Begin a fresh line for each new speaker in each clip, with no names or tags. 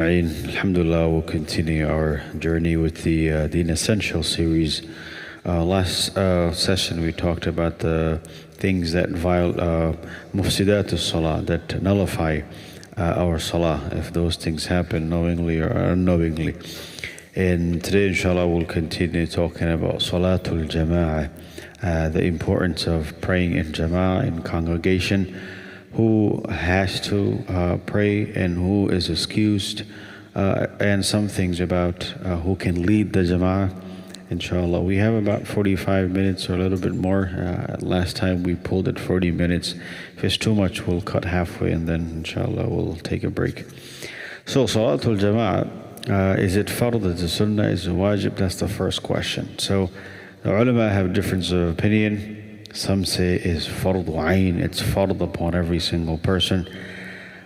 Alhamdulillah, we'll continue our journey with the Deen Essential series. Last session we talked about the things that mufsidat salah, that nullify our salah, if those things happen knowingly or unknowingly. And today inshallah we'll continue talking about Salatul Jama'ah, the importance of praying in Jama'ah, in congregation, who has to pray and who is excused, and some things about who can lead the Jama'ah. Inshallah, we have about 45 minutes or a little bit more. Last time we pulled it 40 minutes. If it's too much, we'll cut halfway and then inshallah we'll take a break. So Salatul Jama'ah, is it fard, is it sunnah, is it wajib? That's the first question. So the ulama have difference of opinion. Some say it's fard ayn, it's fard upon every single person,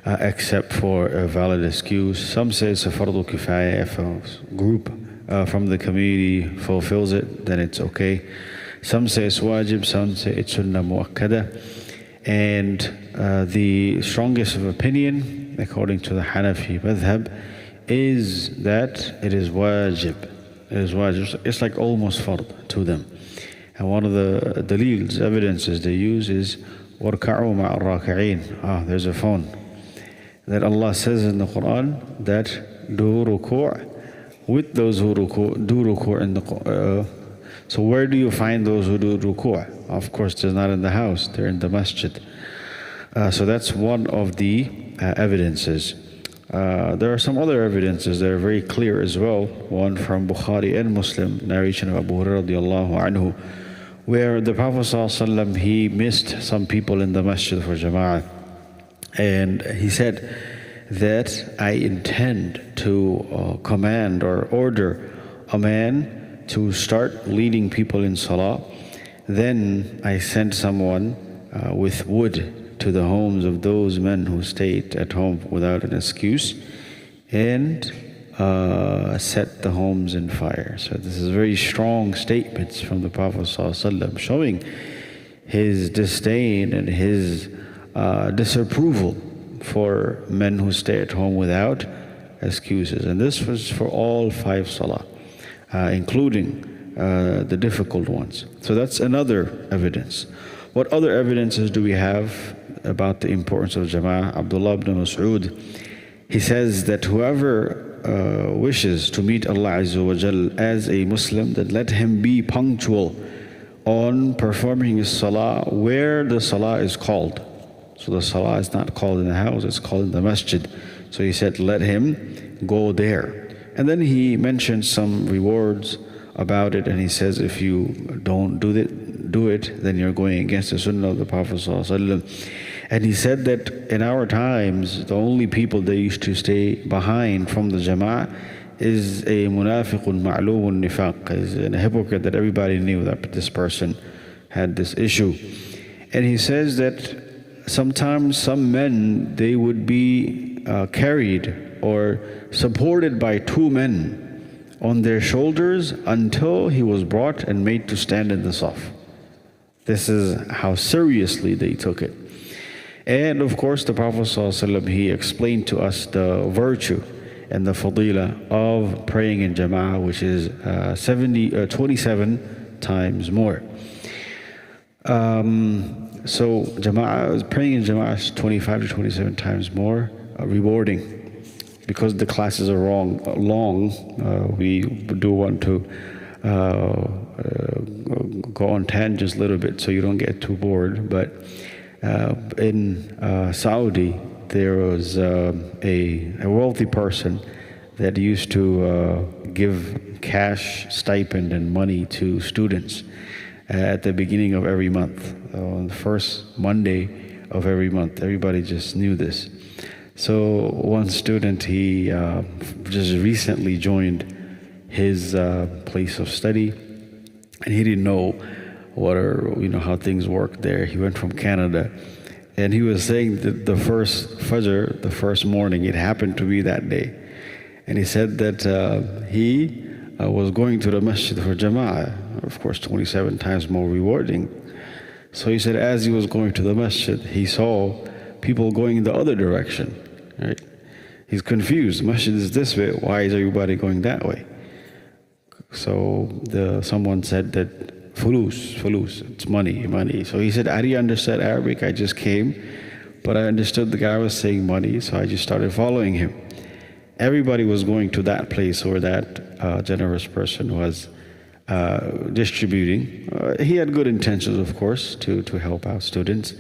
except for a valid excuse. Some say it's a fard kifaya. If a group from the community fulfills it, then it's okay. Some say it's wajib, some say it's sunnah muakkada. And the strongest of opinion, according to the Hanafi madhab, is that it is wajib. It is wajib. It's like almost fard to them. And one of the daleels, evidences they use is وَارْكَعُوا مَعَ الرَّاكِعِينَ. There's a phone. That Allah says in the Quran that do ruku' with those who do ruku' in the so where do you find those who do ruku'? Of course, they're not in the house, they're in the masjid. So that's one of the evidences. There are some other evidences that are very clear as well. One from Bukhari and Muslim, narration of Abu Hurairah radiallahu anhu, where the Prophet ﷺ, he missed some people in the masjid for Jama'ah. And he said that I intend to command or order a man to start leading people in Salah. Then I sent someone with wood to the homes of those men who stayed at home without an excuse and set the homes in fire. So this is very strong statements from the Prophet ﷺ showing his disdain and his disapproval for men who stay at home without excuses. And this was for all 5 salah, including the difficult ones. So that's another evidence. What other evidences do we have about the importance of Jama'ah? Abdullah ibn Mas'ud, he says that whoever wishes to meet Allah Azza wa Jal as a Muslim, that let him be punctual on performing his salah where the salah is called. So the salah is not called in the house, it's called in the masjid. So he said, let him go there. And then he mentioned some rewards about it, and he says, if you don't do it, then you're going against the sunnah of the Prophet ﷺ. And he said that in our times, the only people that used to stay behind from the Jama'ah is a munafiqun ma'lubun nifaq, is a hypocrite that everybody knew that this person had this issue. And he says that sometimes some men, they would be carried or supported by 2 men on their shoulders until he was brought and made to stand in the saf. This is how seriously they took it. And of course the Prophet ﷺ, he explained to us the virtue and the fadila of praying in Jama'ah, which is 27 times more. So praying in Jama'ah is 25 to 27 times more rewarding. Because the classes are long, we do want to go on tangents a little bit so you don't get too bored. But in Saudi, there was a wealthy person that used to give cash stipend and money to students at the beginning of every month, on the first Monday of every month. Everybody just knew this. So one student, he just recently joined his place of study, and he didn't know how things work there. He went from Canada, and he was saying that the first Fajr, the first morning, it happened to be that day. And he said that he was going to the masjid for Jama'ah, of course 27 times more rewarding. So he said as he was going to the masjid, he saw people going in the other direction, right? He's confused. The masjid is this way. Why is everybody going that way? So someone said that fulus, it's money. So he said, I didn't understand Arabic. I just came, but I understood the guy was saying money, so I just started following him. Everybody was going to that place where that generous person was distributing. He had good intentions, of course, to help out students.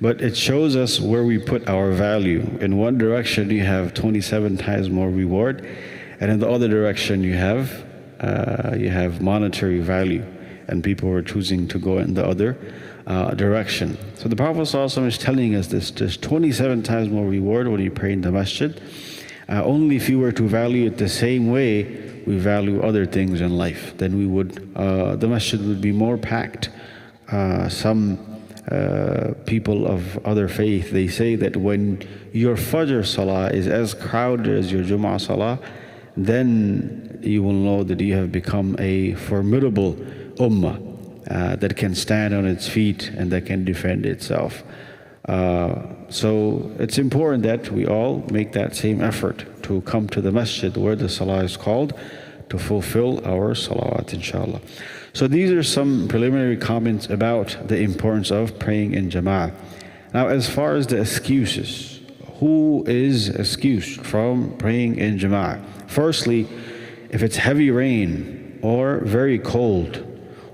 But it shows us where we put our value. In one direction, you have 27 times more reward, and in the other direction, you have monetary value, and people were choosing to go in the other direction. So the Prophet ﷺ is telling us this: there's 27 times more reward when you pray in the masjid. Only if you were to value it the same way we value other things in life, then we would, the masjid would be more packed. Some people of other faith, they say that when your Fajr Salah is as crowded as your Jum'ah Salah, then you will know that you have become a formidable ummah that can stand on its feet and that can defend itself. So it's important that we all make that same effort to come to the masjid where the salah is called, to fulfill our salawat, inshallah. So these are some preliminary comments about the importance of praying in jama'ah. Now, as far as the excuses, who is excused from praying in jama'ah? Firstly, if it's heavy rain or very cold,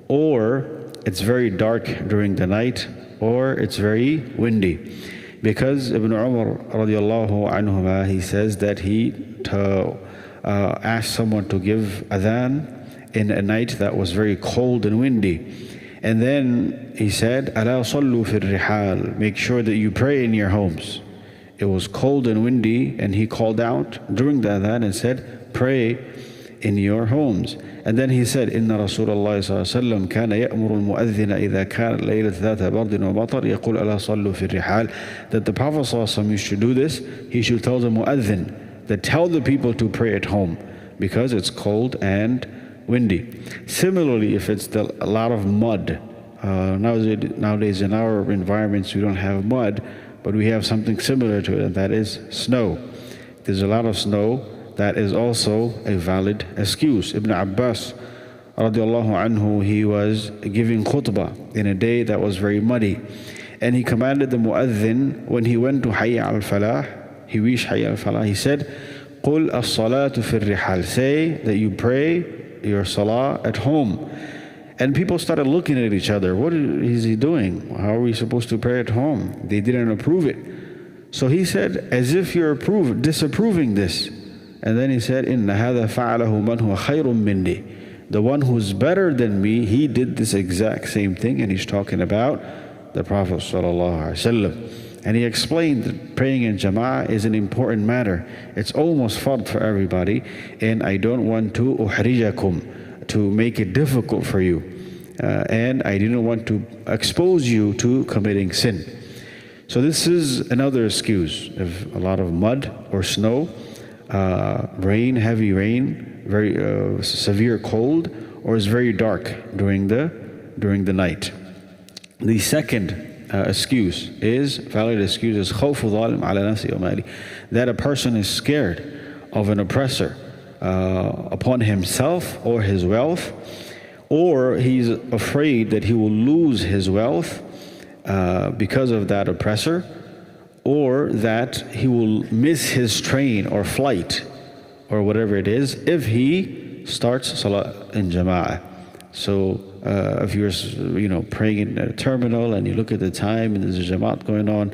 or it's very dark during the night, or it's very windy. Because Ibn Umar radiallahu anhuma, he says that he asked someone to give adhan in a night that was very cold and windy. And then he said, "Ala sallu fil rihal," make sure that you pray in your homes. It was cold and windy, and he called out during the adhan and said, pray in your homes. And then he said, "Inna Rasulullah sallallahu alaihi wasallam kana ya'muru al-mu'adhdhina idha kana laylat dhata bardin wa matar yaqul ala sallu fi rihal," that the Prophet sallallahu alaihi wasallam used to do this. He should tell the mu'adhdhin that tell the people to pray at home because it's cold and windy. Similarly, if it's a lot of mud, nowadays in our environments we don't have mud, but we have something similar to it, and that is snow. There's a lot of snow. That is also a valid excuse. Ibn Abbas radiallahu anhu, he was giving khutbah in a day that was very muddy, and he commanded the mu'adhin when he went to Hayya al-Falah, he reached Hayya al-Falah, he said, "Qul as-salatu fi rihal," say that you pray your salah at home. And people started looking at each other. What is he doing? How are we supposed to pray at home? They didn't approve it. So he said, as if you're disapproving this. And then he said, "Inna hadha fa'alahu man huwa khayrun minni." The one who's better than me, he did this exact same thing, and he's talking about the Prophet sallallahu alaihi wasallam. And he explained that praying in jama'ah is an important matter. It's almost fard for everybody, and I don't want to uhrijakum, to make it difficult for you, and I didn't want to expose you to committing sin. So this is another excuse. If a lot of mud or snow, rain, heavy rain, very severe cold, or it's very dark during the night. The second valid excuse is khawfu zalim ala nafsi wa mali, that a person is scared of an oppressor upon himself or his wealth, or he's afraid that he will lose his wealth because of that oppressor, or that he will miss his train or flight or whatever it is if he starts salah in jama'ah. So if you're praying in a terminal and you look at the time and there's a jama'at going on,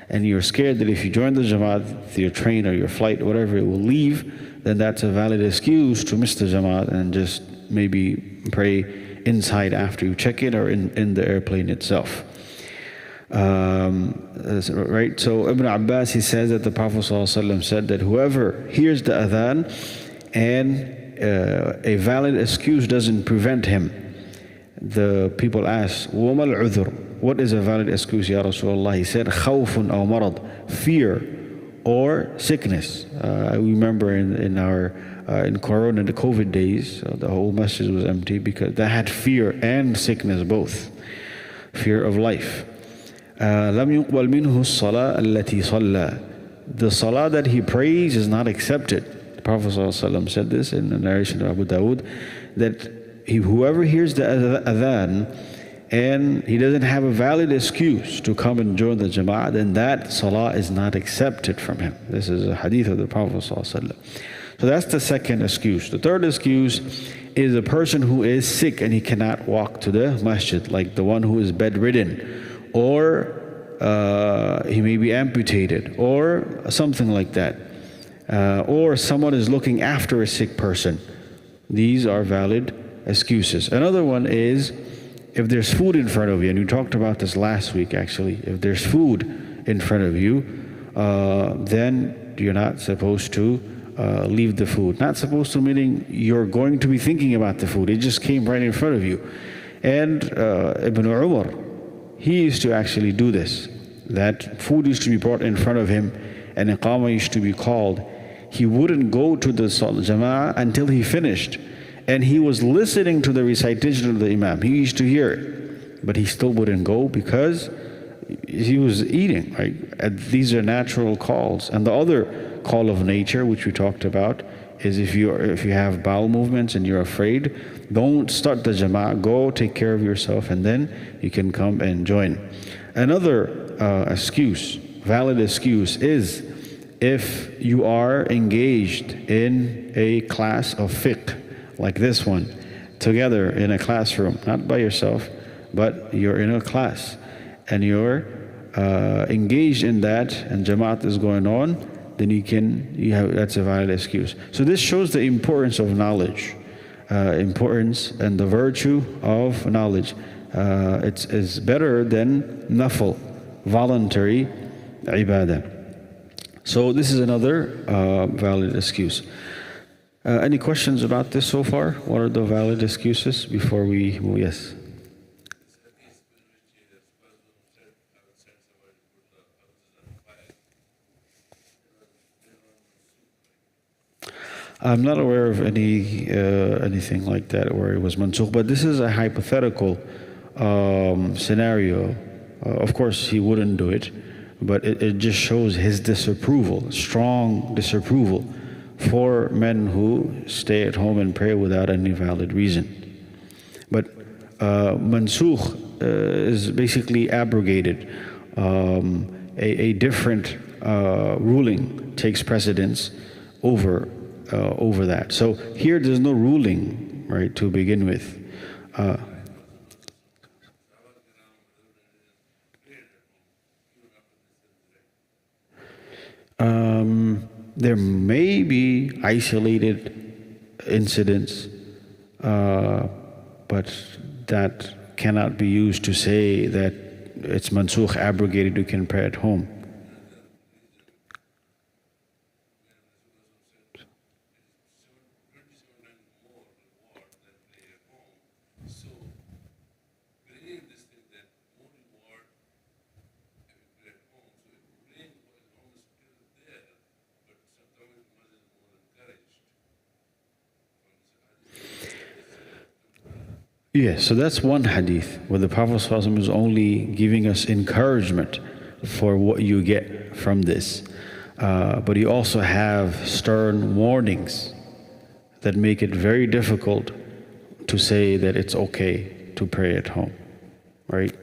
and you're scared that if you join the jama'at, your train or your flight, whatever, it will leave, then that's a valid excuse to miss the jama'at and just maybe pray inside after you check in, or in the airplane itself. Right? So Ibn Abbas, he says that the Prophet ﷺ said that whoever hears the adhan and a valid excuse doesn't prevent him. The people ask, وَمَا الْعُذْرُ, what is a valid excuse, Ya Rasulullah? He said, خَوْفٌ أَوْ مَرَض, fear or sickness. I remember in Corona, the COVID days, the whole masjid was empty because they had fear and sickness both. Fear of life. لم يقبل منه الصلاة التي صلى, the salah that he prays is not accepted. The Prophet ﷺ said this in the narration of Abu Dawood, that whoever hears the adhan and he doesn't have a valid excuse to come and join the jama'ah, then that salah is not accepted from him. This is a hadith of the Prophet ﷺ. So that's the second excuse. The third excuse is a person who is sick and he cannot walk to the masjid, like the one who is bedridden, or he may be amputated, or something like that. Or someone is looking after a sick person. These are valid excuses. Another one is if there's food in front of you, and we talked about this last week actually. If there's food in front of you, then you're not supposed to leave the food. Not supposed to meaning you're going to be thinking about the food. It just came right in front of you. And Ibn Umar, he used to actually do this. That food used to be brought in front of him and iqamah used to be called. He wouldn't go to the jama'ah until he finished. And he was listening to the recitation of the imam. He used to hear it. But he still wouldn't go because he was eating, right? And these are natural calls. And the other call of nature, which we talked about, is if you have bowel movements and you're afraid, don't start the jama'ah. Go take care of yourself and then you can come and join. Another excuse, valid excuse, is if you are engaged in a class of fiqh, like this one, together in a classroom, not by yourself, but you're in a class and you're engaged in that and jama'at is going on, then that's a valid excuse. So this shows the importance of knowledge, importance and the virtue of knowledge. It's better than nafil, voluntary ibadah. So this is another valid excuse. Any questions about this so far? What are the valid excuses before we move? Yes. I'm not aware of anything like that where it was mansukh, but this is a hypothetical scenario. Of course, he wouldn't do it, but it just shows his disapproval, strong disapproval for men who stay at home and pray without any valid reason. But mansukh is basically abrogated. A different ruling takes precedence over that. So here there's no ruling, right, to begin with. There may be isolated incidents, but that cannot be used to say that it's mansukh, abrogated, you can pray at home. Yes, so that's one hadith where the Prophet ﷺ is only giving us encouragement for what you get from this. But you also have stern warnings that make it very difficult to say that it's okay to pray at home, right?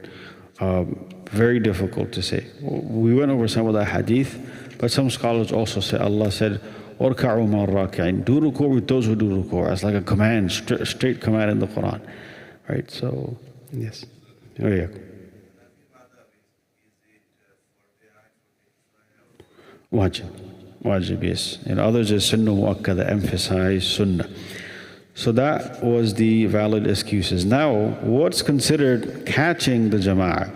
Very difficult to say. We went over some of the hadith, but some scholars also say, Allah said, "Orka'u ma'ar-raki'in." Do ruku' with those who do ruku'. It's like a command, straight command in the Quran. Right, so, yes. Oh, yeah. Wajib, yes. And others is sunnah mu'akkada, emphasize sunnah. So that was the valid excuses. Now, what's considered catching the jama'ah?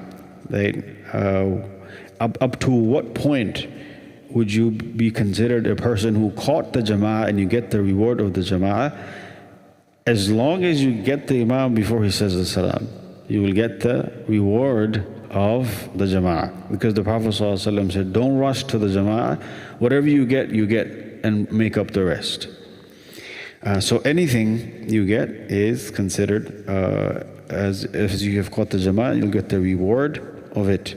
Up to what point would you be considered a person who caught the jama'ah and you get the reward of the jama'ah? As long as you get the imam before he says the salam, you will get the reward of the jama'ah. Because the Prophet ﷺ said, don't rush to the jama'ah. Whatever you get, and make up the rest. So anything you get is considered as you have caught the jama'ah, you'll get the reward of it.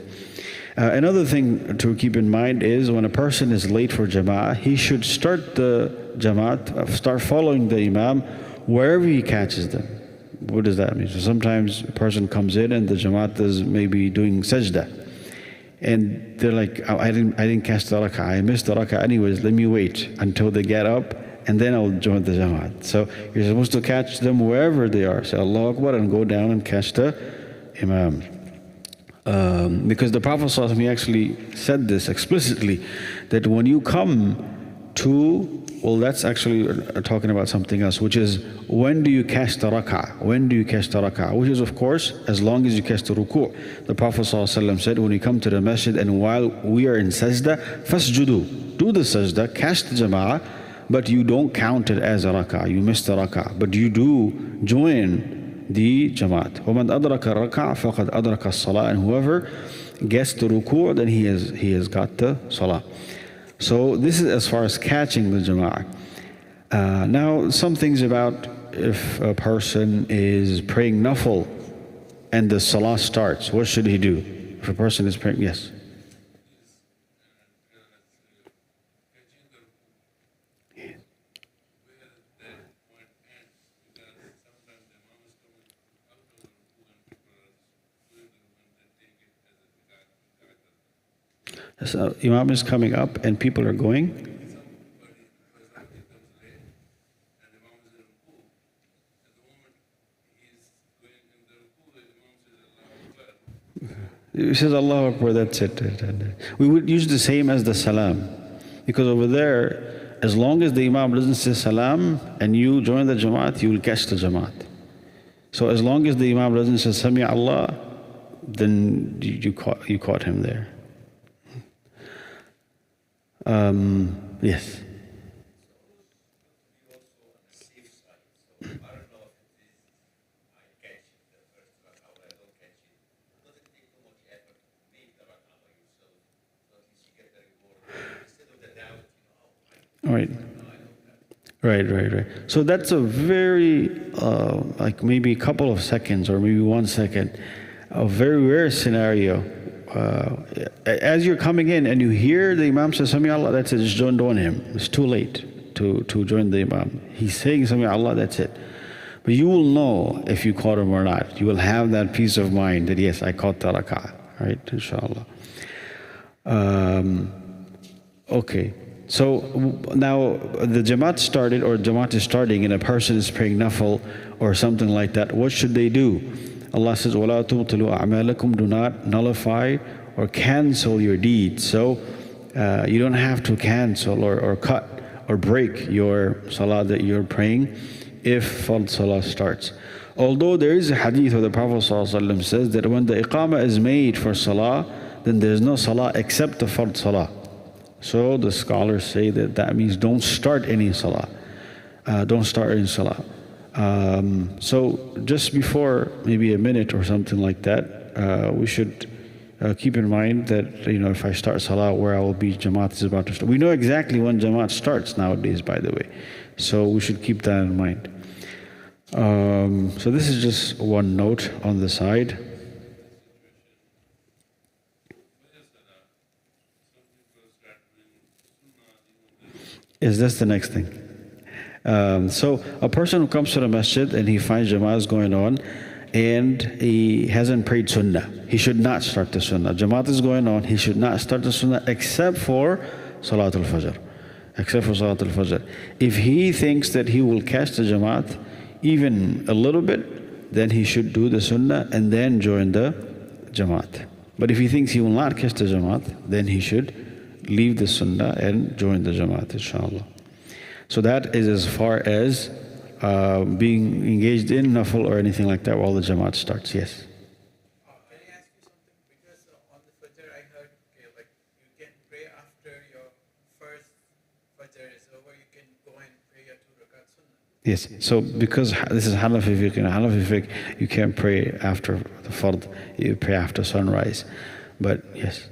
Another thing to keep in mind is when a person is late for Jama'ah, he should start the Jama'at, start following the Imam wherever he catches them. What does that mean? So sometimes a person comes in and the Jama'at is maybe doing sajda. And they're like, oh, I didn't catch the rak'ah. I missed the rak'ah anyways. Let me wait until they get up and then I'll join the Jama'at. So you're supposed to catch them wherever they are. Say Allahu Akbar and go down and catch the Imam. Because the Prophet ﷺ, he actually said this explicitly, that when you come to, well, that's actually talking about something else, which is when do you catch the rak'ah? When do you catch the rak'ah? Which is, of course, as long as you catch the ruku'. The Prophet ﷺ said, when you come to the masjid and while we are in sajda, fasjudu, do the sajda, catch the jama'ah, but you don't count it as a rak'ah. You missed the rak'ah, but you do join the Jamaat. وَمَنْ أَدْرَكَ الرَّكَعَ فَقَدْ أَدْرَكَ الصَّلَاةِ. And whoever gets the ruku', then he has got the salah. So this is as far as catching the Jama'ah. Now, some things about if a person is praying nafil and the salah starts, what should he do? If a person is praying, yes. So Imam is coming up and people are going. He says Allahu Akbar, that's it. We would use the same as the salam. Because over there, as long as the Imam doesn't say salam and you join the Jamaat, you will catch the Jamaat. So as long as the Imam doesn't say Sami Allah, then you caught him there. Yes. Right. So that's a very, like maybe a couple of seconds or maybe 1 second, a very rare scenario. As you're coming in and you hear the Imam say Sami Allah, that's it, just don't join him. It's too late to join the Imam. He's saying Sami Allah, that's it. But you will know if you caught him or not. You will have that peace of mind that yes, I caught the rak'ah, right? Inshallah. Okay. So now the Jamaat started, or Jamaat is starting, and a person is praying nafil or something like that. What should they do? Allah says, وَلَا تُبْطِلُوا أَعْمَالَكُمْ. Do not nullify or cancel your deeds. So you don't have to cancel or cut or break your salah that you're praying if fard salah starts. Although there is a hadith where the Prophet ﷺ says that when the iqamah is made for salah, then there's no salah except the fard salah. So the scholars say that means don't start any salah. Don't start any salah. So just before maybe a minute or something like that, we should keep in mind that, if I start salah, where I will be, Jamaat is about to start. We know exactly when Jamaat starts nowadays, by the way. So we should keep that in mind. So this is just one note on the side. Is this the next thing? So a person who comes to the masjid and he finds Jama'at going on and he hasn't prayed sunnah, he should not start the sunnah. Jama'at is going on, he should not start the sunnah except for Salatul Fajr. Except for Salatul Fajr. If he thinks that he will catch the Jama'at even a little bit, then he should do the sunnah and then join the Jama'at. But if he thinks he will not catch the Jama'at, then he should leave the sunnah and join the Jama'at, inshallah. So that is as far as being engaged in nafil or anything like that while the Jama'at starts. Yes?
Can I ask you something? Because on the Fajr I heard, like you can pray after your first Fajr is over, you can go and pray your 2 rakat sunnah.
Yes. So because this is Hanafi fiqh, Hanafi fiqh, you can't pray after the fard, you pray after sunrise. But yes.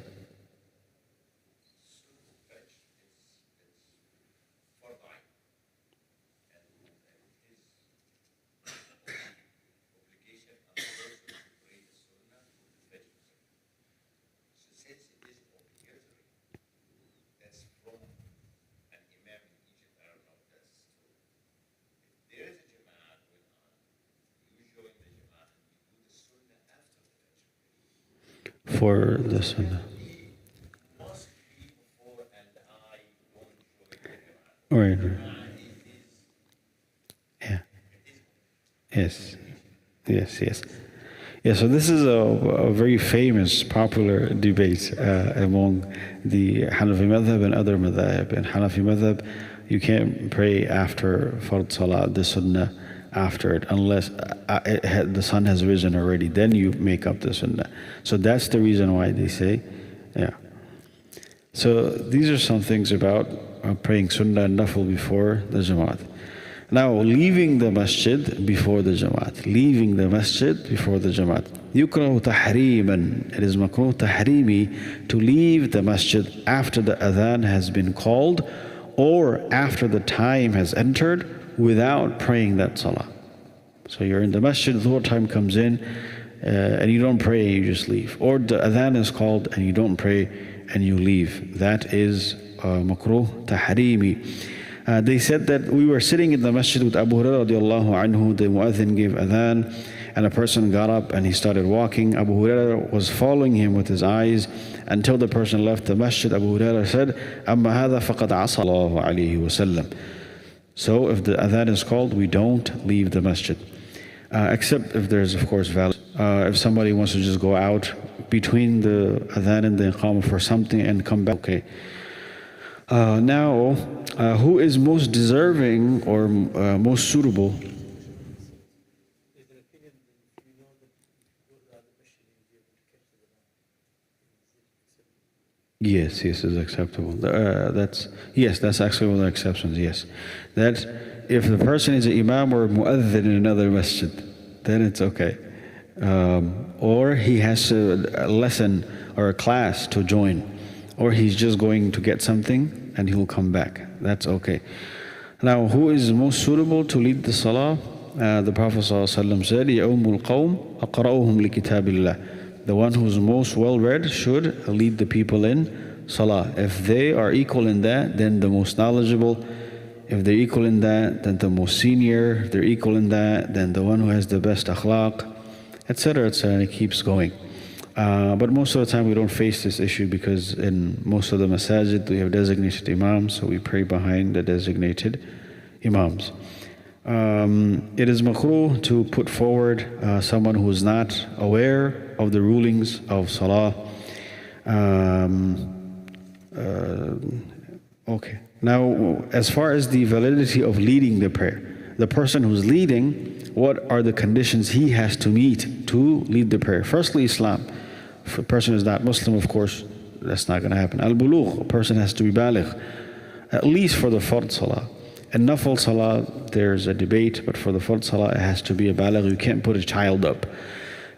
before the sunnah. Right. Yeah. Yes. Yes. Yes. Yeah. So this is a very famous, popular debate among the Hanafi madhab and other madhab. In Hanafi madhab, you can't pray after Fard Salat, the Sunnah, after it, unless the sun has risen already. Then you make up the Sunnah. So that's the reason why they say, yeah. So these are some things about praying Sunnah and Nafil before the Jamaat. Now, leaving the masjid before the Jamaat. Leaving the masjid before the Jamaat. يُكْرَهُ تَحْرِيمًا. It is makruh tahrimi to leave the masjid after the adhan has been called or after the time has entered without praying that salah. So you're in the masjid, Dhuhr time comes in and you don't pray, you just leave. Or the adhan is called and you don't pray and you leave. That is makruh tahrimi. They said that we were sitting in the masjid with Abu Hurairah radiallahu anhu. The muadhin gave adhan and a person got up and he started walking. Abu Hurairah was following him with his eyes until the person left the masjid. Abu Hurairah said, "Amma hadha faqad asa Allahu alayhi wa sallam." So if the adhan is called, we don't leave the masjid. Except if there's, of course, valid. If somebody wants to just go out between the adhan and the iqamah for something and come back, okay. Now, who is most deserving or most suitable? Yes, is acceptable. That's actually one of the exceptions. Yes, that if the person is an imam or muadhin in another masjid, then it's okay. Or he has a lesson or a class to join, or he's just going to get something and he'll come back. That's okay. Now, who is most suitable to lead the salah? The Prophet ﷺ said, يَأُمُّ الْقَوْمِ أَقْرَأُهُمْ لِكِتَابِ اللَّهِ. The one who's most well-read should lead the people in salah. If they are equal in that, then the most knowledgeable. If they're equal in that, then the most senior. If they're equal in that, then the one who has the best akhlaq, etc., etc., and it keeps going. But most of the time we don't face this issue because in most of the masajid we have designated imams, so we pray behind the designated imams. It is makruh to put forward someone who is not aware of the rulings of salah. Okay. Now, as far as the validity of leading the prayer, the person who's leading, what are the conditions he has to meet to lead the prayer? Firstly, Islam. If a person is not Muslim, of course, that's not going to happen. Al-bulugh, a person has to be baligh, at least for the fard salah. And nafil salah, there's a debate, but for the fard salah, it has to be a baligh. You can't put a child up.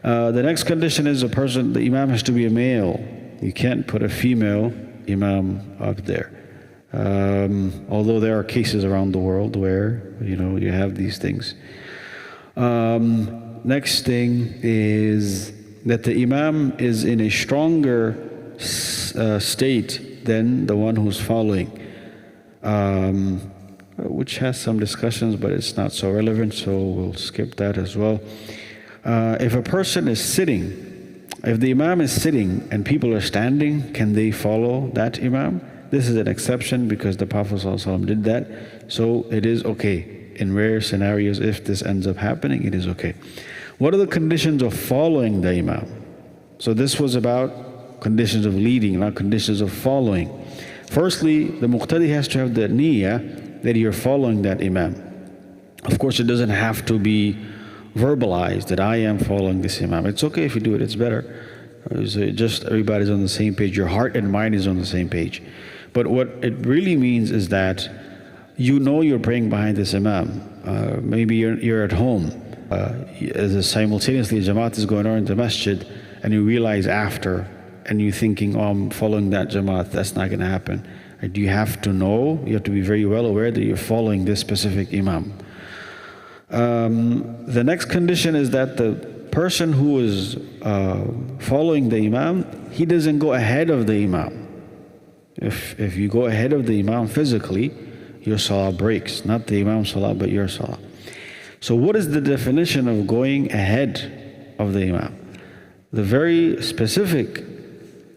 The next condition is the imam has to be a male. You can't put a female imam up there. Although there are cases around the world where, you have these things. Next thing is that the imam is in a stronger state than the one who's following, which has some discussions, but it's not so relevant, so we'll skip that as well. If a person is sitting, if the imam is sitting and people are standing, can they follow that imam? This is an exception because the Prophet ﷺ did that, so it is okay. In rare scenarios, if this ends up happening, it is okay. What are the conditions of following the imam? So this was about conditions of leading, not conditions of following. Firstly, the muqtadi has to have the niyyah that you're following that imam. Of course, it doesn't have to be verbalized that I am following this imam. It's okay if you do it, it's better. So just everybody's on the same page, your heart and mind is on the same page. But what it really means is that you're praying behind this imam. Maybe you're at home. Simultaneously, Jamaat is going on in the masjid, and you realize after, and you're thinking, I'm following that Jamaat, that's not going to happen. And you have to know, you have to be very well aware that you're following this specific imam. The next condition is that the person who is following the imam, he doesn't go ahead of the imam. If you go ahead of the imam physically, your salah breaks. Not the imam's salah, but your salah. So what is the definition of going ahead of the imam? The very specific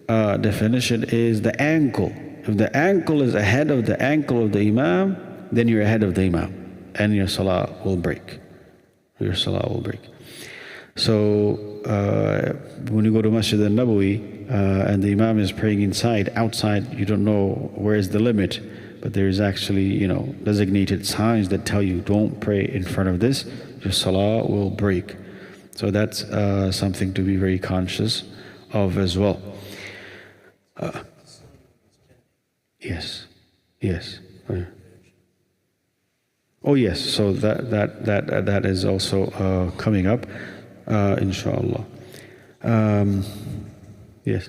definition is the ankle. If the ankle is ahead of the ankle of the imam, then you're ahead of the imam, and your salah will break. Your salah will break. So when you go to Masjid al-Nabawi and the imam is praying inside, outside, you don't know where is the limit, but there is actually, designated signs that tell you don't pray in front of this. Your salah will break. So that's something to be very conscious of as well. Yes. Oh yes, so that is also coming up, inshallah. Yes.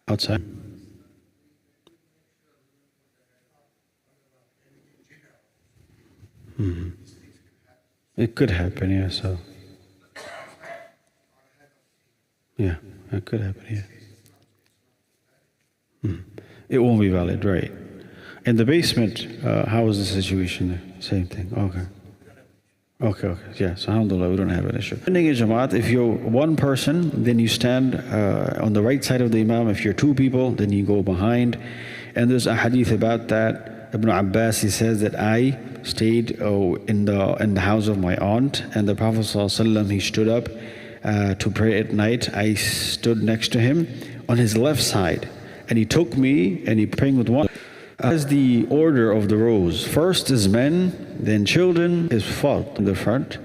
Outside. It could happen, yeah. So, yeah, it could happen, yeah. It won't be valid, right? In the basement, how is the situation there? Same thing. Okay. Yeah, so alhamdulillah, we don't have an issue. Depending on Jamaat, if you're one person, then you stand on the right side of the Imam. If you're two people, then you go behind. And there's a hadith about that. Ibn Abbas, he says that I stayed in the house of my aunt, and the Prophet ﷺ, he stood up to pray at night. I stood next to him on his left side, and he took me and he praying with one. As the order of the rows, first is men, then children is followed in the front.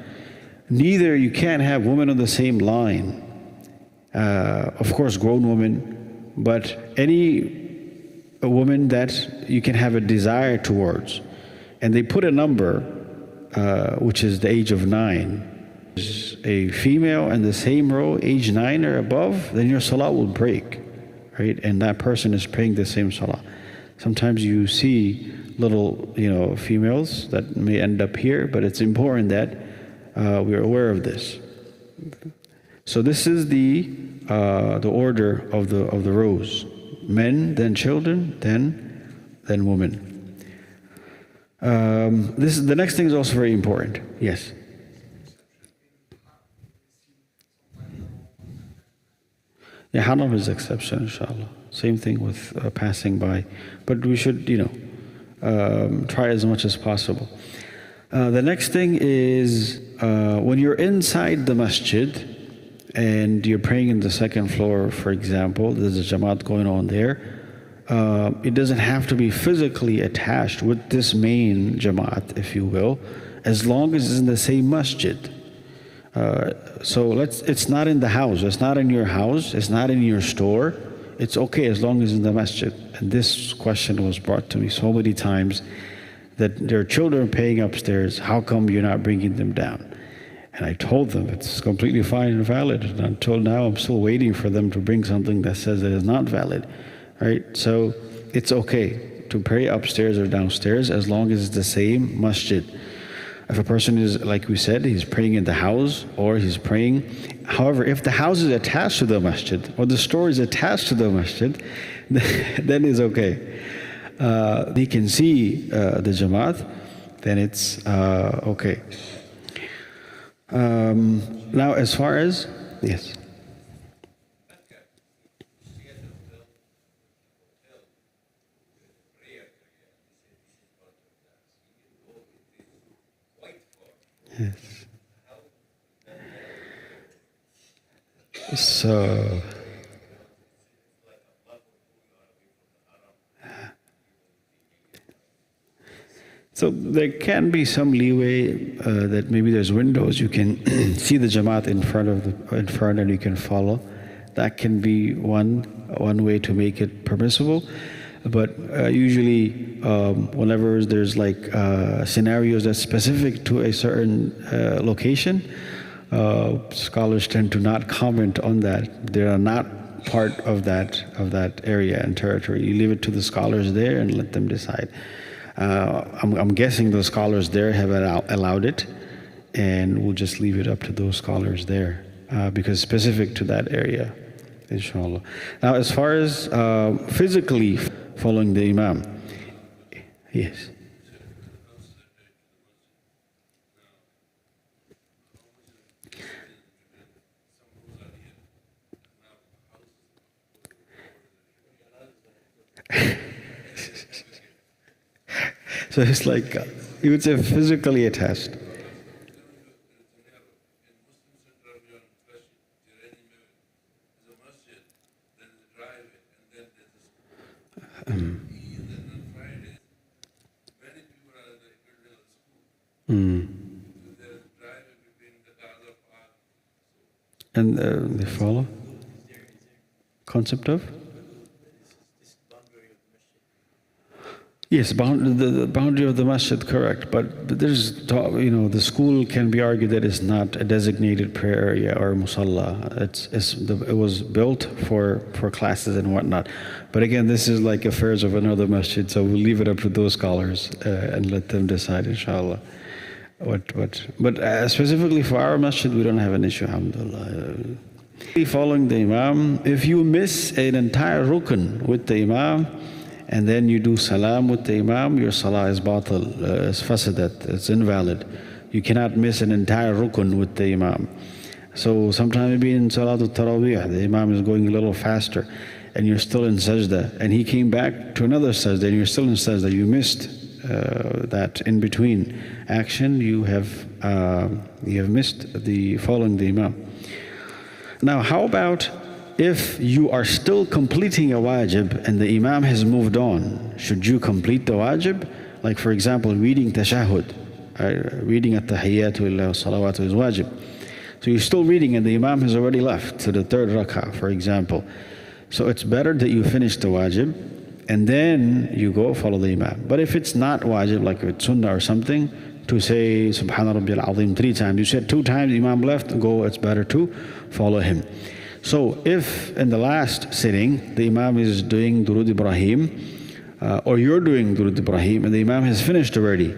Neither you can't have women on the same line. Of course, grown women, but any woman that you can have a desire towards. And they put a number, which is the age of 9. Is a female in the same row, age 9 or above, then your salah will break, right? And that person is praying the same salah. Sometimes you see little, females that may end up here, but it's important that we're aware of this. So this is the order of the rows: men, then children, then women. The next thing is also very important. Yes. Yeah, haram is exception, inshallah. Same thing with passing by. But we should, try as much as possible. The next thing is when you're inside the masjid and you're praying in the second floor, for example, there's a jamaat going on there. It doesn't have to be physically attached with this main jamaat, if you will, as long as it's in the same masjid. So it's not in the house, it's not in your house, it's not in your store. It's okay as long as it's in the masjid. And this question was brought to me so many times, that there are children paying upstairs, how come you're not bringing them down? And I told them it's completely fine and valid. And until now, I'm still waiting for them to bring something that says it is not valid, right? So it's okay to pray upstairs or downstairs as long as it's the same masjid. If a person is, like we said, he's praying in the house or he's praying. However, if the house is attached to the masjid or the store is attached to the masjid, then it's okay. They can see the jamaat, then it's okay. Now, as far as, yes. Yes. So there can be some leeway that maybe there's windows, you can see the jamaat in front and you can follow. That can be one way to make it permissible. But usually, whenever there's like scenarios that's specific to a certain location, scholars tend to not comment on that. They are not part of that area and territory. You leave it to the scholars there and let them decide. I'm guessing the scholars there have allowed it, and we'll just leave it up to those scholars there because it's specific to that area, inshallah. Now, as far as physically following the imam, yes. So it's like, you would say physically attached. Mm. And they follow concept of? Yes, the boundary of the masjid, correct. But there's, the school can be argued that it's not a designated prayer area or musalla. It was built for classes and whatnot. But again, this is like affairs of another masjid, so we'll leave it up to those scholars and let them decide, inshallah. But specifically for our masjid, we don't have an issue, alhamdulillah. Following the imam, if you miss an entire rukn with the imam, and then you do salam with the imam, your salah is batil, is fasadat, it's invalid. You cannot miss an entire rukn with the imam. So sometimes maybe in Salatul Taraweeh, the imam is going a little faster, and you're still in sajda, and he came back to another sajda, and you're still in sajda, you missed that in between action, you have missed the following the imam. Now, how about if you are still completing a wajib and the imam has moved on? Should you complete the wajib? Like, for example, reading tashahhud, reading at-tahiyyatu lillahi wa salawatu is wajib. So you're still reading and the imam has already left to the third rak'ah, for example. So it's better that you finish the wajib and then you go follow the imam. But if it's not wajib, like it's sunnah or something, to say Subhana Rabbiyal Azim 3 times, you said 2 times, the imam left, go, it's better to follow him. So if in the last sitting, the imam is doing Durud Ibrahim, or you're doing Durud Ibrahim, and the imam has finished already,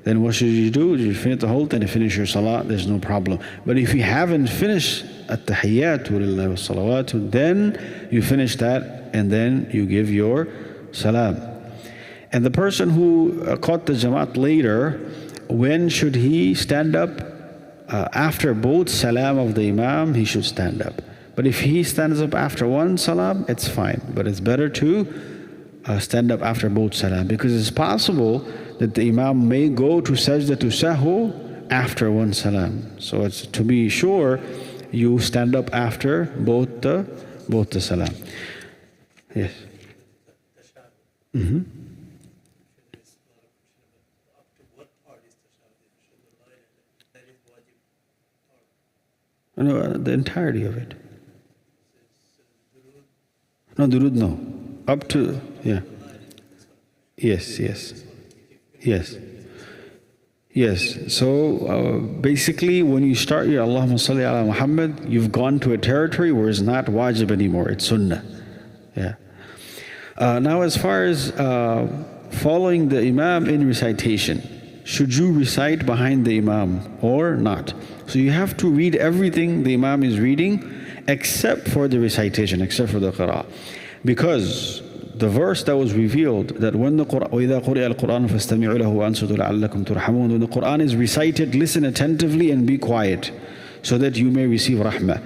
then what should you do? You finish the whole thing and finish your salah, there's no problem. But if you haven't finished at-tahiyyatu lillahi wa salawatu, then you finish that and then you give your salam. And the person who caught the jamaat later, when should he stand up? After both salam of the imam, he should stand up. But if he stands up after one salam, it's fine. But it's better to stand up after both salam, because it's possible that the imam may go to sajda to sahu after one salam. So it's to be sure, you stand up after both the salam. Yes. Mm-hmm. No, the entirety of it. No, durud, no. Up to, yeah. Yes. So basically, when you start your Allahumma salli ala Muhammad, you've gone to a territory where it's not wajib anymore, it's sunnah. Yeah. Now, as far as following the imam in recitation, should you recite behind the imam or not? So you have to read everything the imam is reading except for the recitation, except for the qira'ah. Because the verse that was revealed, that when the Qur'an, وَإِذَا قُرِئَ الْقُرْآنُ فَاسْتَمِعُوا لَهُ وَأَنصِتُوا لَعَلَّكُمْ تُرْحَمُونَ, when the Qur'an is recited, listen attentively and be quiet so that you may receive rahmah.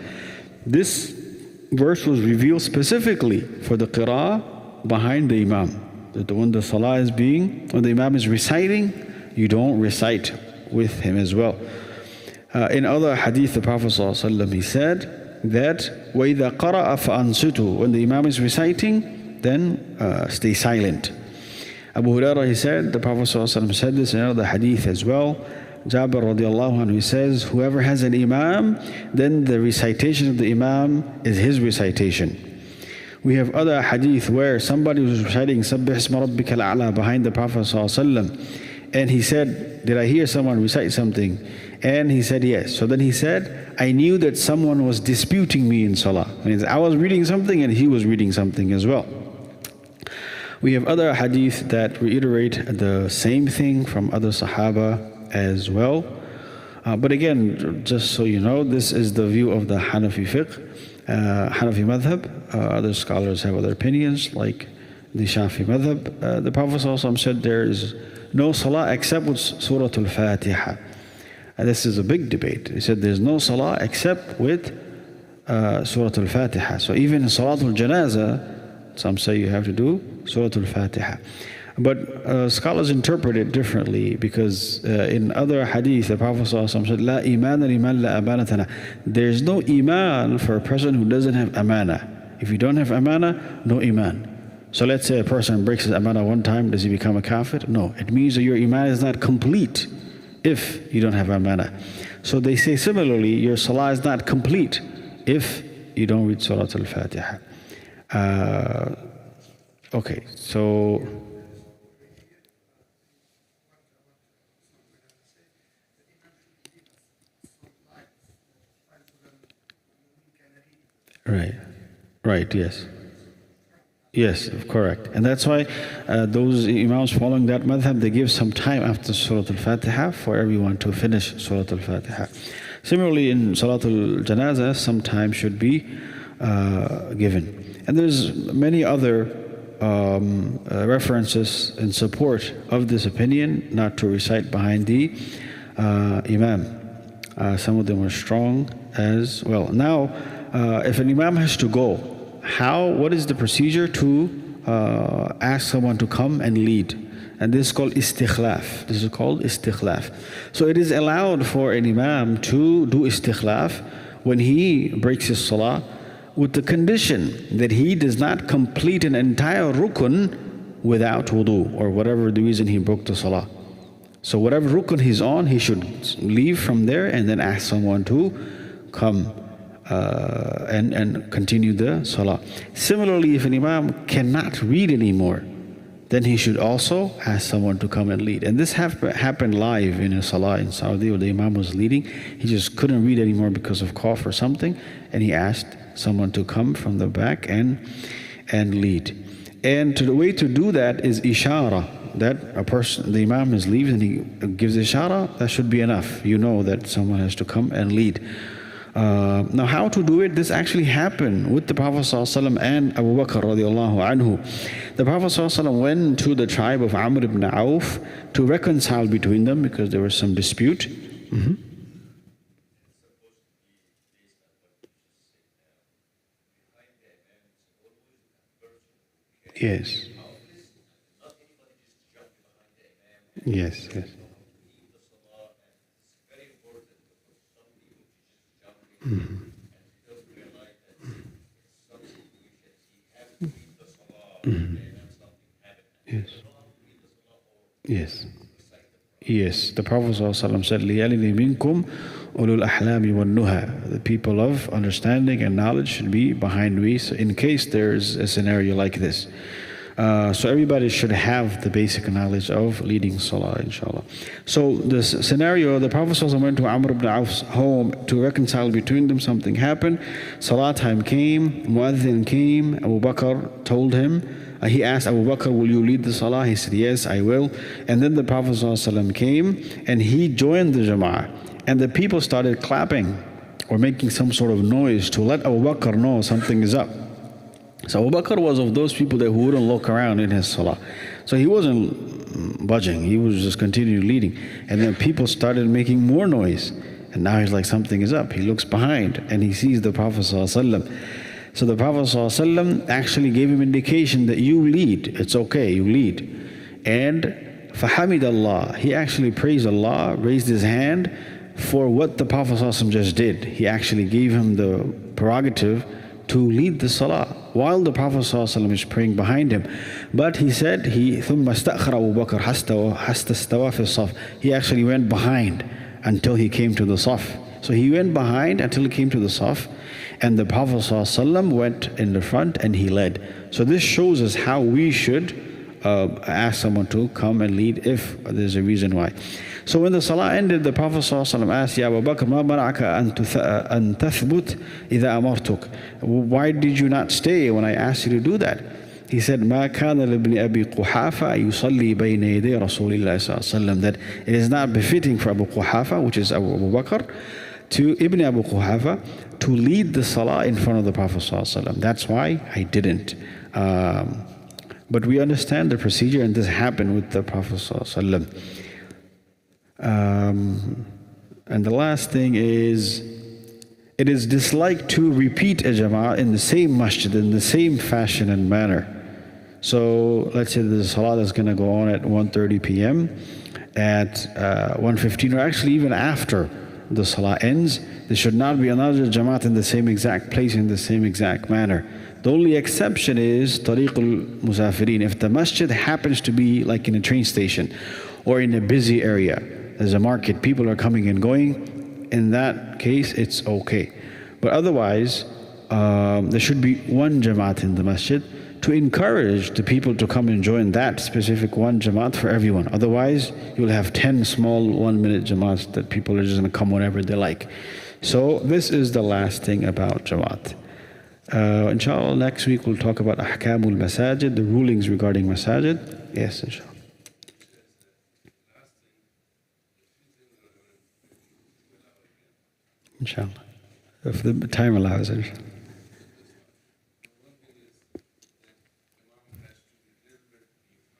This verse was revealed specifically for the qira'ah behind the imam. That when the salah is when the imam is reciting, you don't recite with him as well. In other hadith, the Prophet ﷺ, he said that وَإِذَا قَرَأَ فَأَنصِتُوا, when the imam is reciting, then stay silent. Abu Hurairah, he said, the Prophet ﷺ said this in another hadith as well. Jabir radiallahu anhu, he says, whoever has an imam, then the recitation of the imam is his recitation. We have other hadith where somebody was reciting Sabbih isma rabbikal a'la behind the Prophet ﷺ, and he said, did I hear someone recite something? And he said yes. So then he said, I knew that someone was disputing me in salah. I was reading something and he was reading something as well. We have other hadith that reiterate the same thing from other Sahaba as well. But again, just so you know, this is the view of the Hanafi fiqh, Hanafi madhab. Other scholars have other opinions, like the Shafi madhab. The Prophet ﷺ said there is no salah except with Surah Al-Fatiha. And this is a big debate. He said there's no salah except with Surah Al-Fatiha. So even in Salatul Janazah, some say you have to do Surah Al-Fatiha. But scholars interpret it differently because in other hadith, the Prophet ﷺ said, "La imana liman la amanata lahu." There's no iman for a person who doesn't have amana. If you don't have amana, no iman. So let's say a person breaks his amana one time, does he become a kafir? No. It means that your iman is not complete if you don't have amana. So they say similarly, your salah is not complete if you don't read Surah Al-Fatiha. Okay, so... Right, yes. Yes, correct. And that's why those imams following that madhab, they give some time after Surah Al-Fatiha for everyone to finish Surah Al-Fatiha. Similarly, in Salatul Janazah, some time should be given. And there's many other references in support of this opinion, not to recite behind the imam. Some of them are strong as well. Now, if an imam has to go, what is the procedure to ask someone to come and lead? And this is called istikhlaf. This is called istikhlaf. So it is allowed for an imam to do istikhlaf when he breaks his salah, with the condition that he does not complete an entire rukun without wudu, or whatever the reason he broke the salah. So whatever rukun he's on, he should leave from there and then ask someone to come and continue the salah. Similarly, if an imam cannot read anymore, then he should also ask someone to come and lead. And this happened live in a salah in Saudi, where the imam was leading. He just couldn't read anymore because of cough or something, and he asked someone to come from the back and lead. And the way to do that is ishara, that a person, the imam is leaving and he gives ishara. That should be enough. You know that someone has to come and lead. Now, how to do it? This actually happened with the Prophet ﷺ and Abu Bakr radiallahu anhu. The Prophet ﷺ went to the tribe of Amr ibn Auf to reconcile between them because there was some dispute. Yes. Yes. Yes. The Prophet ﷺ said, لِيَلِنِ مِنْكُمْ أُولُو الْأَحْلَامِ وَالنُّهَى. The people of understanding and knowledge should be behind me, so in case there's a scenario like this. So everybody should have the basic knowledge of leading salah, inshallah. So this scenario, the Prophet ﷺ went to Amr ibn Auf's home to reconcile between them. Something happened. Salah time came. Muadhin came. Abu Bakr told him. He asked Abu Bakr, "Will you lead the salah?" He said, "Yes, I will." And then the Prophet ﷺ came and he joined the jama'ah. And the people started clapping or making some sort of noise to let Abu Bakr know something is up. So Abu Bakr was of those people who wouldn't look around in his salah. So he wasn't budging, he was just continuing leading. And then people started making more noise. And now he's like, something is up. He looks behind and he sees the Prophet ﷺ. So the Prophet ﷺ actually gave him indication that you lead, it's okay, you lead. And فَحَمِدَ Allah, he actually praised Allah, raised his hand for what the Prophet ﷺ just did. He actually gave him the prerogative to lead the salah while the Prophet ﷺ is praying behind him. But he said, ثُمَّ اسْتَأْخَرَ أَبُو بَكْرَ حَتَّى اسْتَوَى فِي الصَّفِّ. He actually went behind until he came to the saf. So he went behind until he came to the saf, and the Prophet ﷺ went in the front and he led. So this shows us how we should ask someone to come and lead if there's a reason why. So when the salah ended, the Prophet ﷺ asked, "Ya Abu Bakr, ma mana'aka an tathbut idha amartuk?" Why did you not stay when I asked you to do that? He said, "Ma kana libni Abi Quhafa yusalli bayna yaday Rasulillah sallallahu alaihi wasallam." That it is not befitting for Abu Quhafa, which is Abu Bakr, to Ibn Abu Quhafa, to lead the salah in front of the Prophet ﷺ. That's why I didn't. But we understand the procedure, and this happened with the Prophet ﷺ. And the last thing is, it is disliked to repeat a jama'ah in the same masjid, in the same fashion and manner. So let's say there's a salah that's going to go on at 1:30 p.m. At 1:15, or actually even after the salah ends, there should not be another jamaat in the same exact place in the same exact manner. The only exception is tariqul musafirin. If the masjid happens to be like in a train station or in a busy area, there's a market, people are coming and going, in that case it's okay. But otherwise, there should be one jamaat in the masjid to encourage the people to come and join that specific one jamaat for everyone. Otherwise, you'll have 10 small 1-minute jamaats that people are just going to come whenever they like. So this is the last thing about jamaat. Inshallah, next week we'll talk about ahkamul masajid, the rulings regarding masajid. Yes, inshallah. Inshallah. If the time allows, inshallah.